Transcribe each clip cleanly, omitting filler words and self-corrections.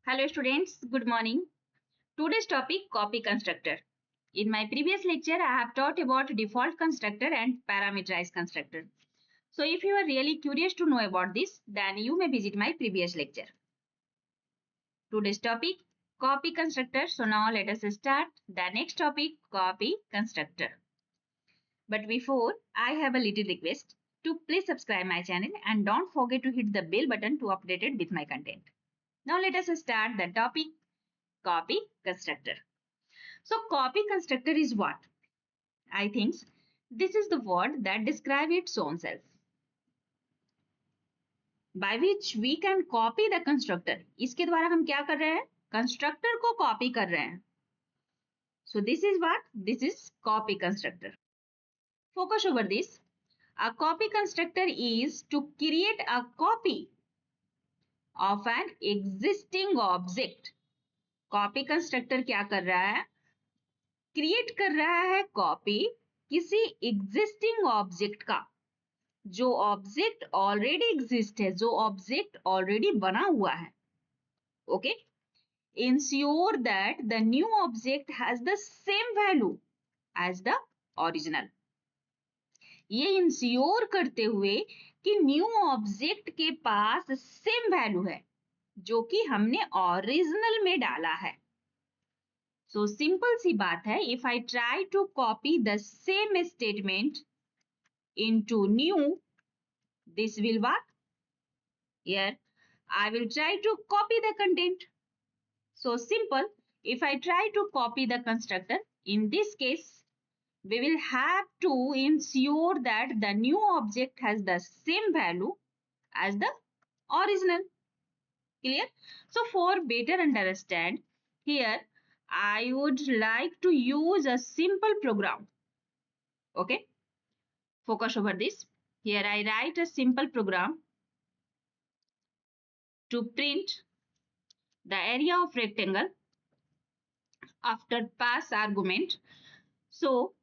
Hello students, good morning. Today's topic copy constructor. In my previous lecture, I have taught about default constructor and parameterized constructor. So if you are really curious to know about this, then you may visit my previous lecture. Today's topic copy constructor. So now let us start the next topic copy constructor. But before, I have a little request to please subscribe my channel and don't forget to hit the bell button to update it with my content. Now let us start the topic copy constructor. So copy constructor is what? I think this is the word that describes its own self. By which we can copy the constructor. इसके द्वारा हम क्या कर रहे हैं? Constructor को copy कर रहे हैं. So this is what? This is copy constructor. Focus over this. A copy constructor is to create a copy of an existing object. Copy constructor क्या कर रहा है? Create कर रहा है copy किसी existing object का. जो ऑब्जेक्ट ऑलरेडी एग्जिस्ट है, जो ऑब्जेक्ट ऑलरेडी बना हुआ है. Okay, ensure that the new object has the same value as the original. ये इंश्योर करते हुए कि न्यू ऑब्जेक्ट के पास सेम वैल्यू है जो कि हमने ओरिजिनल में डाला है. सो सिंपल सी बात है, if I try to copy the same statement into new, this will what? Here I will try to copy the content. So simple. If I try to copy the constructor, in this case we will have to ensure that the new object has the same value as the original. Clear? So for better understand, here I would like to use a simple program. Okay, focus over this. Here I write a simple program to print the area of rectangle after pass argument. So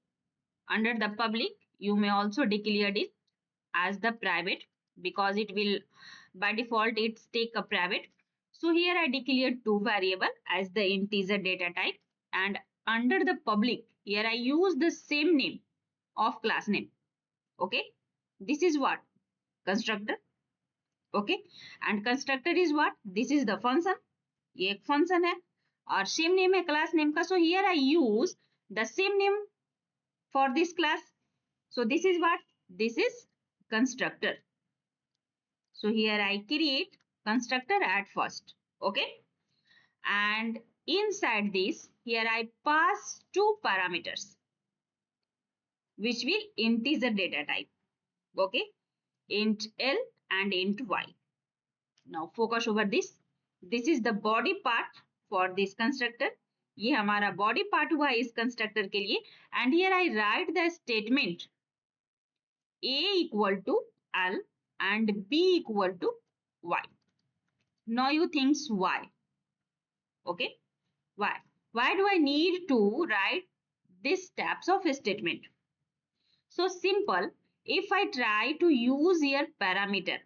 under the public, you may also declare it as the private because it will by default it's take a private. So here I declared two variable as the integer data type, and under the public here I use the same name of class name. Okay, this is what? Constructor. Okay, and constructor is what? This is the function. ये एक function है और same name है class name का. So here I use the same name for this class. So this is what? This is constructor. So here I create constructor at first. Okay, and inside this here I pass two parameters which will integer data type. Okay, int L and int Y. Now focus over this. This is the body part for this constructor. ये हमारा body part हुआ इस constructor के लिए. And here I write the statement A equal to L and B equal to Y. Now you think why? Okay, why? Why do I need to write these types of statement? So simple. If I try to use here parameter,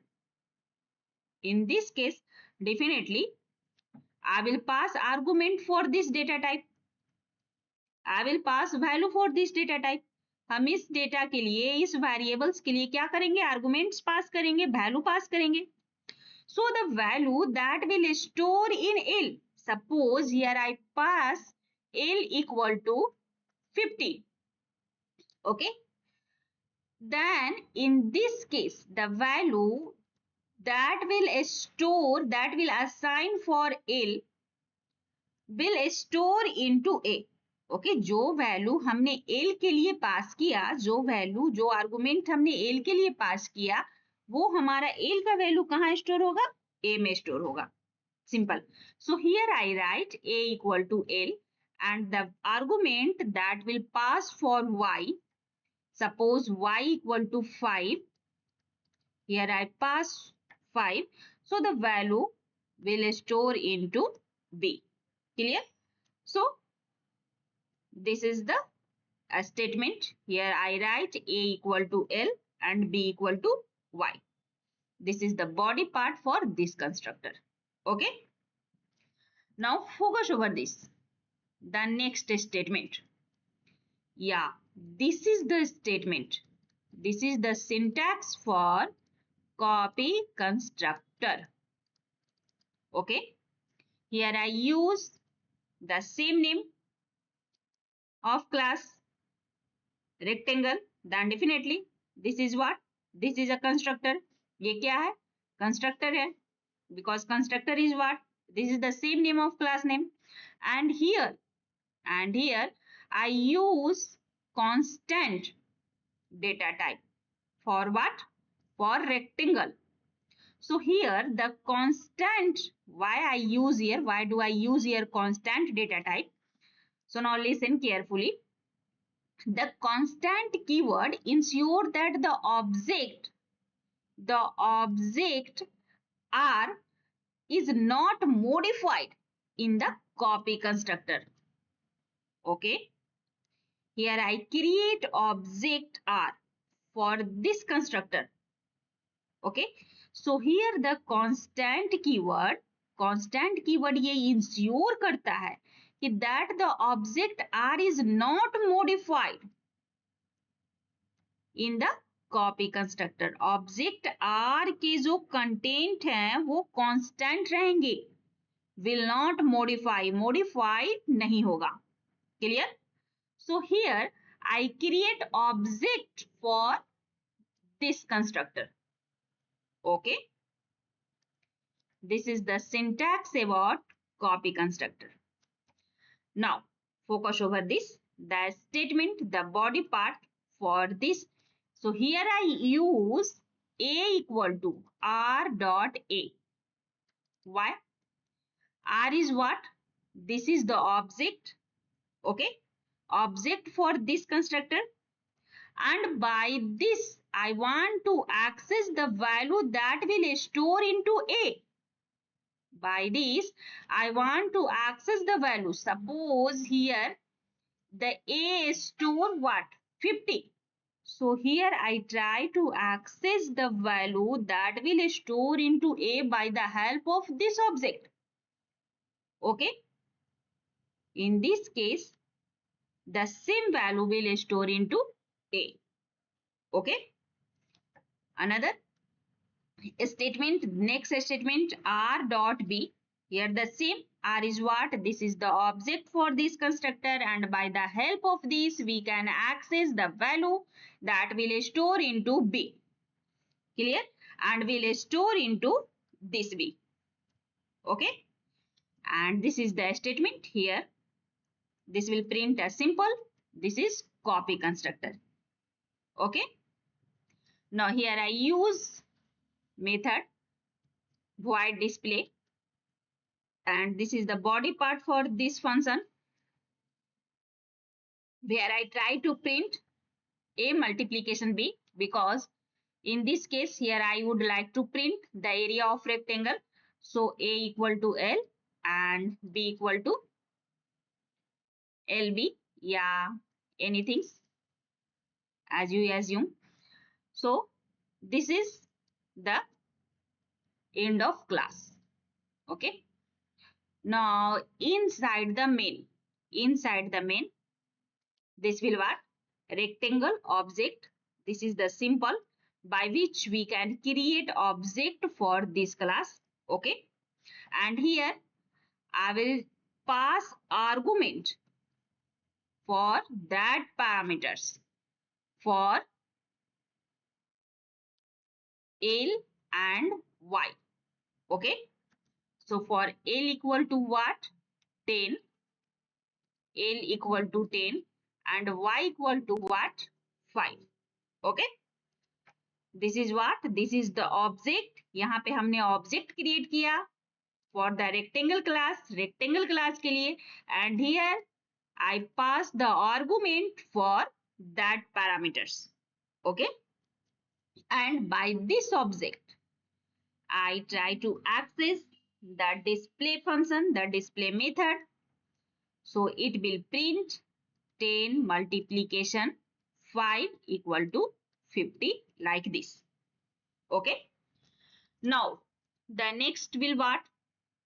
in this case definitely I will pass argument for this data type. I will pass value for this data type. हम इस data के लिए, इस variables के लिए क्या करेंगे? Arguments pass करेंगे, वैल्यू पास करेंगे. So the value that will store in L. Suppose here I pass L equal to 50. Okay, then in this case the value that will store, that will assign for L will store into A. Okay, जो value हमने L के लिए पास किया, जो value, जो argument हमने L के लिए पास किया, वो हमारा L का वैल्यू कहाँ स्टोर होगा? A में स्टोर होगा. Simple. So here I write A equal to L and the argument that will pass for Y, suppose Y equal to 5. Here I pass 5. So the value will store into B. Clear? So this is the statement. Here I write A equal to L and B equal to Y. This is the body part for this constructor. Okay. Now focus over this. The next statement. Yeah, this is the statement. This is the syntax for copy constructor. Okay. Here I use the same name of class rectangle. Then definitely this is what? This is a constructor. ये क्या है? Constructor है. Because constructor is what? This is the same name of class name. And here I use constant data type. For what? For rectangle. So here the constant, why do I use here constant data type? So now listen carefully. The constant keyword ensure that the object R is not modified in the copy constructor. Okay. Here I create object R for this constructor. Okay. So here the constant keyword ये ensure करता है कि that the object R is not modified in the copy constructor. Object R के जो content हैं वो constant रहेंगे, will not modify नहीं होगा. Clear? So here I create object for this constructor. Okay. This is the syntax about copy constructor. Now focus over this. The statement, the body part for this. So here I use A equal to R dot A. Why? R is what? This is the object. Okay. Object for this constructor. And by this, I want to access the value that will store into A. By this, I want to access the value. Suppose here the A store what? 50. So here I try to access the value that will store into A by the help of this object. Okay. In this case, the same value will store into A. Okay. Another statement, next statement, R dot B. Here the same, R is what? This is the object for this constructor, and by the help of this we can access the value that will store into B. Clear? And will store into this B. Okay. And this is the statement here. This will print as simple. This is copy constructor. Okay. Now here I use method void display, and this is the body part for this function, where I try to print A multiplication B, because in this case here I would like to print the area of rectangle. So A equal to L and B equal to LB. Yeah, anything as you assume. So this is the end of class. Okay. Now inside the main, this will what? Rectangle object. This is the symbol by which we can create object for this class. Okay. And here I will pass argument for that parameters for L and Y. Okay. So for L equal to what? 10. L equal to 10 and Y equal to what? 5. Okay. This is what? This is the object. यहाँ पे हमने object create किया for the rectangle class के लिए, and here I pass the argument for that parameters. Okay. And by this object, I try to access the display function, the display method. So it will print 10 multiplication 5 equal to 50 like this. Okay. Now the next will what?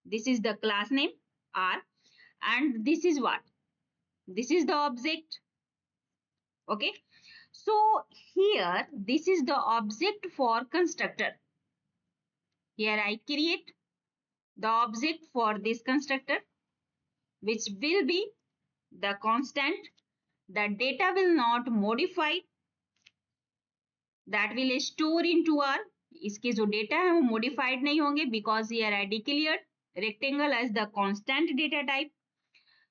This is the class name. R, and this is what? This is the object. Okay. So here this is the object for constructor. Here I create the object for this constructor, which will be the constant. The data will not modify, that will store into R. इसके जो data है वो modified नहीं होंगे, because here I declared rectangle as the constant data type.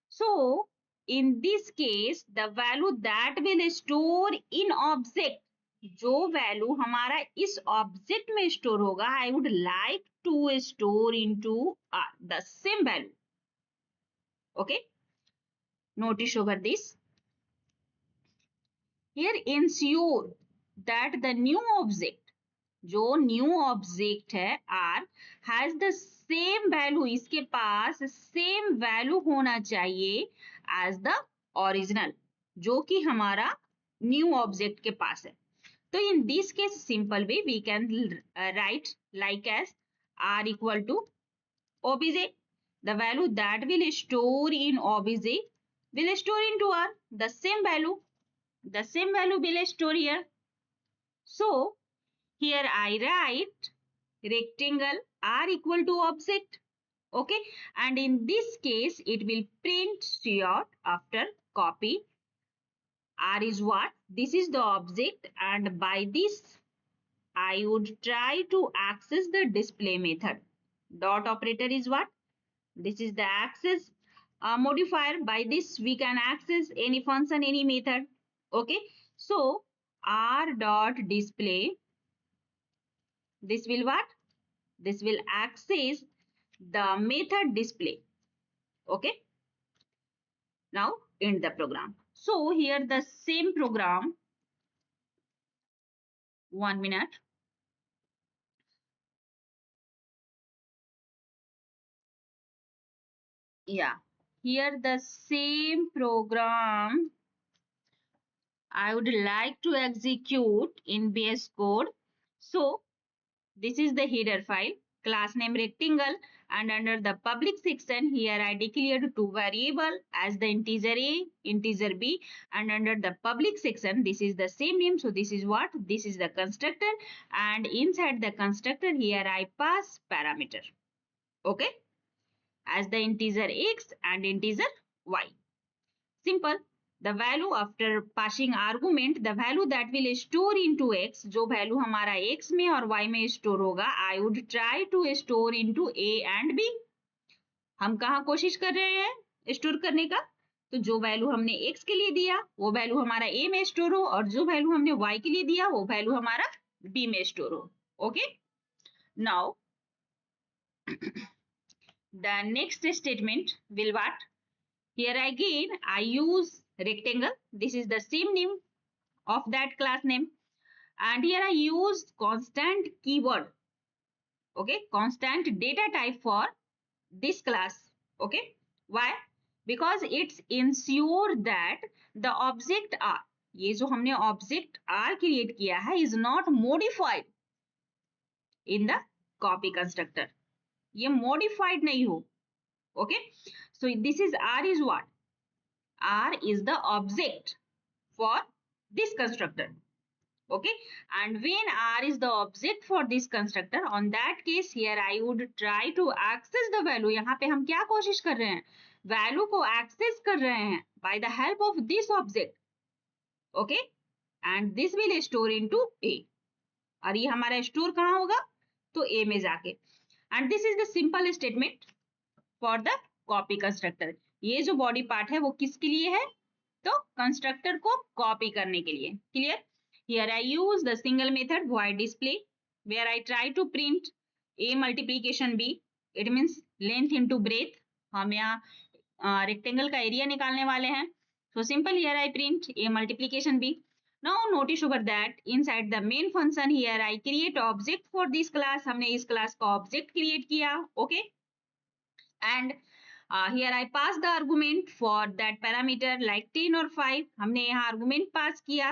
So in this case the value that will store in object, जो value हमारा इस object में store होगा, I would like to store into R, the same value. Okay, notice over this. Here ensure that the new object, जो new object है R, has the same value, इसके पास same value होना चाहिए as the original, जो कि हमारा new object के पास है. तो in this case simple way we can write like as R equal to obj. The value that will store in obj will store into R. The same value will store here. So here I write rectangle R equal to object. Okay, and in this case it will print out after copy. R is what? This is the object, and by this I would try to access the display method. Dot operator is what? This is the access modifier. By this we can access any function, any method. Okay, so R dot display, this will what? This will access the method display. Okay, now end the program. So here the same program, 1 minute. Yeah, here the same program I would like to execute in VS Code. So this is the header file, class name rectangle, and under the public section here I declared two variable as the integer a, integer b, and under the public section this is the same name. So this is what? This is the constructor, and inside the constructor here I pass parameter. Okay, as the integer x and integer y. Simple. The value after passing argument, the value that will store into x, जो value हमारा x में और y में store होगा, I would try to store into a and b. हम कहाँ कोशिश कर रहे हैं स्टोर करने का? तो जो वैल्यू हमने x के लिए दिया वो वैल्यू हमारा a में स्टोर हो, और जो वैल्यू हमने y के लिए दिया वो वैल्यू हमारा b में स्टोर हो. Okay, now the next statement will what? Here again I use rectangle. This is the same name of that class name, and here I use constant keyword. Okay, constant data type for this class. Okay, why? Because it's ensure that the object R, ये जो हमने object R create किया है, is not modified in the copy constructor. ये modified नहीं हो. Okay, so this is R is what? R is the object for this constructor. Okay, and when R is the object for this constructor, on that case here I would try to access the value. यहाँ पे हम क्या कोशिश कर रहे हैं? Value को access कर रहे हैं by the help of this object. Okay, and this will store into A. और ये हमारा store कहाँ होगा? तो A में जाके. And this is the simple statement for the copy constructor. ये जो body part है वो किसके लिए है? तो constructor को copy करने के लिए. Clear? Here I use the single method void display, where I try to print a multiplication b. It means length into breadth. हम यहाँ rectangle का area निकालने वाले हैं. So simple, here I print a multiplication b. Now notice over that inside the main function here I create object for this class. हमने इस class का object create किया. Okay, and here I pass the argument for that parameter like 10 or 5. हमने यहाँ argument pass किया.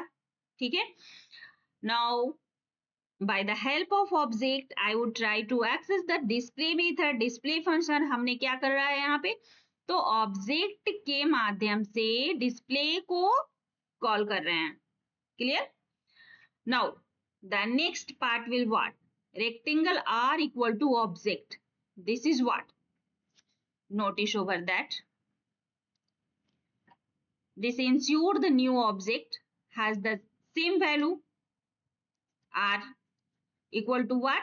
ठीक है. Now By the help of object, I would try to access the display method. Display function हमने क्या कर रहा है यहाँ पे, तो ऑब्जेक्ट के माध्यम से डिस्प्ले को कॉल कर रहे हैं. Clear? Now, the next part will what? Rectangle are equal to object. This is what? Notice over that. This ensure the new object has the same value r equal to what?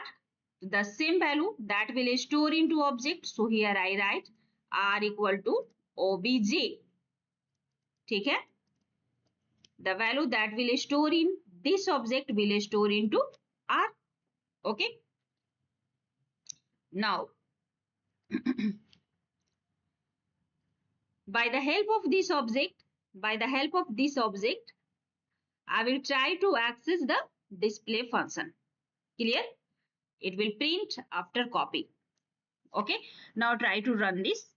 The same value that will store into object. So here I write r equal to obj. ठीक है? The value that will store in this object will store into r. Okay? Now, by the help of this object, I will try to access the display function. Clear? It will print after copy. Okay. Now try to run this.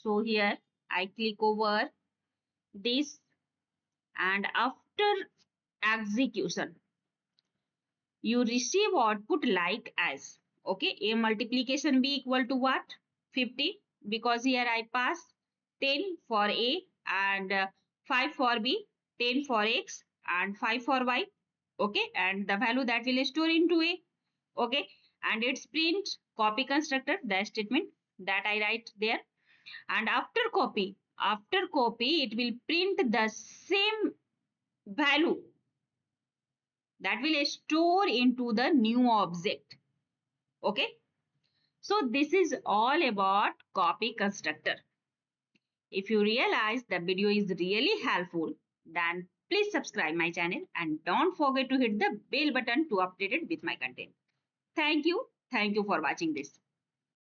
So here I click over this, and after execution, you receive output like as, okay, a multiplication b equal to what? 50, because here I pass 10 for a and 5 for b, 10 for x and 5 for y, okay, and the value that will store into a, okay, and it's print copy constructor, the statement that I write there, and after copy it will print the same value that will store into the new object. Okay, so this is all about copy constructor. If you realize the video is really helpful, then please subscribe my channel and don't forget to hit the bell button to update it with my content. Thank you for watching this.